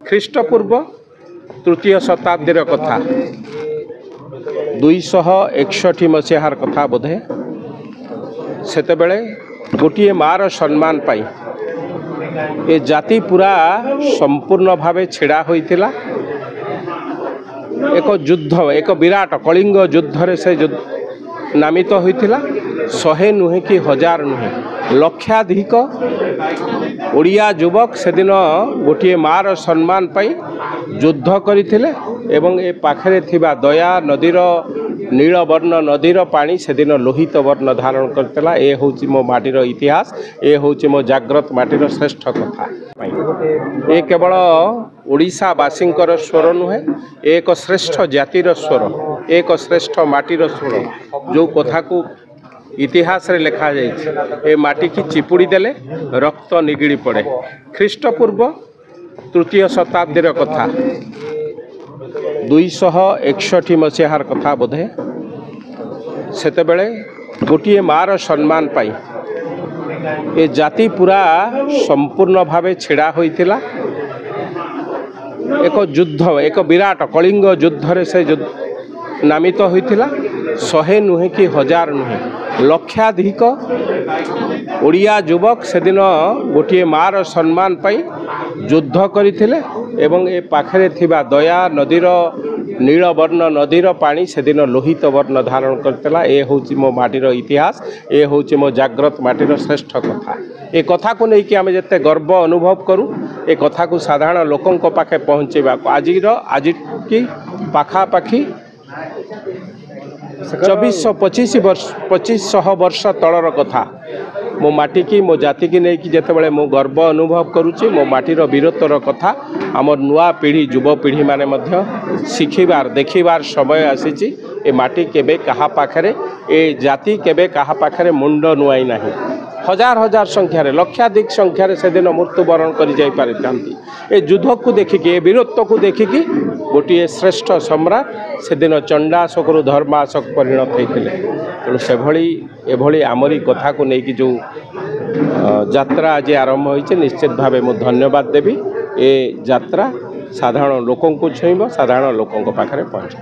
ଖ୍ରୀଷ୍ଟପୂର୍ବ ତୃତୀୟ ଶତାବ୍ଦୀର କଥା 261 ମସିହାର କଥା ବୋଧେ। ସେତେବେଳେ ଗୋଟିଏ ମାର ସମ୍ମାନ ପାଇଁ ଏ ଜାତି ପୁରା ସମ୍ପୂର୍ଣ୍ଣ ଭାବେ ଛିଡ଼ା ହୋଇଥିଲା। ଏକ ଯୁଦ୍ଧ, ଏକ ବିରାଟ କଳିଙ୍ଗ ଯୁଦ୍ଧରେ ସେ ନାମିତ ହୋଇଥିଲା। 100 ନୁହେଁ କି 1000 ନୁହେଁ, ଲକ୍ଷାଧିକ ଓଡ଼ିଆ ଯୁବକ ସେଦିନ ଗୋଟିଏ ମାର ସମ୍ମାନ ପାଇଁ ଯୁଦ୍ଧ କରିଥିଲେ ଏବଂ ଏ ପାଖରେ ଥିବା ଦୟା ନଦୀର ନୀଳବର୍ଣ୍ଣ ନଦୀର ପାଣି ସେଦିନ ଲୋହିତ ବର୍ଣ୍ଣ ଧାରଣ କରିଥିଲା। ଏ ହେଉଛି ମୋ ମାଟିର ଇତିହାସ, ଏ ହେଉଛି ମୋ ଜାଗ୍ରତ ମାଟିର ଶ୍ରେଷ୍ଠ କଥା। ଏ କେବଳ ଓଡ଼ିଶାବାସୀଙ୍କର ସ୍ୱର ନୁହେଁ, ଏକ ଶ୍ରେଷ୍ଠ ଜାତିର ସ୍ୱର, ଏକ ଶ୍ରେଷ୍ଠ ମାଟିର ସ୍ୱର, ଯେଉଁ କଥାକୁ ଇତିହାସରେ ଲେଖାଯାଇଛି। ଏ ମାଟିକି ଚିପୁଡ଼ି ଦେଲେ ରକ୍ତ ନିଗିଡ଼ି ପଡ଼େ। ଖ୍ରୀଷ୍ଟପୂର୍ବ ତୃତୀୟ ଶତାବ୍ଦୀର କଥା 261 ମସିହାର କଥା ବୋଧେ। ସେତେବେଳେ ଗୋଟିଏ ମାର ସମ୍ମାନ ପାଇଁ ଏ ଜାତି ପୁରା ସମ୍ପୂର୍ଣ୍ଣ ଭାବେ ଛିଡ଼ା ହୋଇଥିଲା। ଏକ ଯୁଦ୍ଧ, ଏକ ବିରାଟ କଳିଙ୍ଗ ଯୁଦ୍ଧରେ ସେ ନାମିତ ହୋଇଥିଲା। 100 ନୁହେଁ କି 1000 ନୁହେଁ, ଲକ୍ଷାଧିକ ଓଡ଼ିଆ ଯୁବକ ସେଦିନ ଗୋଟିଏ ମାର ସମ୍ମାନ ପାଇଁ ଯୁଦ୍ଧ କରିଥିଲେ ଏବଂ ଏ ପାଖରେ ଥିବା ଦୟା ନଦୀର ନୀଳବର୍ଣ୍ଣ ନଦୀର ପାଣି ସେଦିନ ଲୋହିତ ବର୍ଣ୍ଣ ଧାରଣ କରିଥିଲା। ଏ ହେଉଛି ମୋ ମାଟିର ଇତିହାସ, ଏ ହେଉଛି ମୋ ଜାଗ୍ରତ ମାଟିର ଶ୍ରେଷ୍ଠ କଥା। ଏ କଥାକୁ ନେଇକି ଆମେ ଯେତେ ଗର୍ବ ଅନୁଭବ କରୁ, ଏ କଥାକୁ ସାଧାରଣ ଲୋକଙ୍କ ପାଖେ ପହଞ୍ଚାଇବାକୁ ଆଜିକି ପାଖାପାଖି 2500 ବର୍ଷ ତଳର କଥା। ମୋ ମାଟିକି, ମୋ ଜାତିକି ନେଇକି ଯେତେବେଳେ ମୁଁ ଗର୍ବ ଅନୁଭବ କରୁଛି, ମୋ ମାଟିର ବୀରତ୍ୱର କଥା ଆମର ନୂଆ ପିଢ଼ି ଯୁବପିଢ଼ିମାନେ ମଧ୍ୟ ଶିଖିବାର ଦେଖିବାର ସମୟ ଆସିଛି। ଏ ମାଟି କେବେ କାହା ପାଖରେ, ଏ ଜାତି କେବେ କାହା ପାଖରେ ମୁଣ୍ଡ ନୁଆଇ ନାହିଁ। ହଜାର ହଜାର ସଂଖ୍ୟାରେ, ଲକ୍ଷାଧିକ ସଂଖ୍ୟାରେ ସେଦିନ ମୃତ୍ୟୁବରଣ କରି ଯାଇପାରିଥାନ୍ତି। ଏ ଯୁଦ୍ଧକୁ ଦେଖିକି, ଏ ବୀରତ୍ୱକୁ ଦେଖିକି ଗୋଟିଏ ଶ୍ରେଷ୍ଠ ସମ୍ରାଟ ସେଦିନ ଚଣ୍ଡାଶୋକରୁ ଧର୍ମାଶୋକ ପରିଣତ ହୋଇଥିଲେ। ତେଣୁ ଏଭଳି ଆମରି କଥାକୁ ନେଇକି ଯେଉଁ ଯାତ୍ରା ଆଜି ଆରମ୍ଭ ହୋଇଛି, ନିଶ୍ଚିତ ଭାବେ ମୁଁ ଧନ୍ୟବାଦ ଦେବି। ଏ ଯାତ୍ରା ସାଧାରଣ ଲୋକଙ୍କୁ ଛୁଇଁବ, ସାଧାରଣ ଲୋକଙ୍କ ପାଖରେ ପହଞ୍ଚିବ।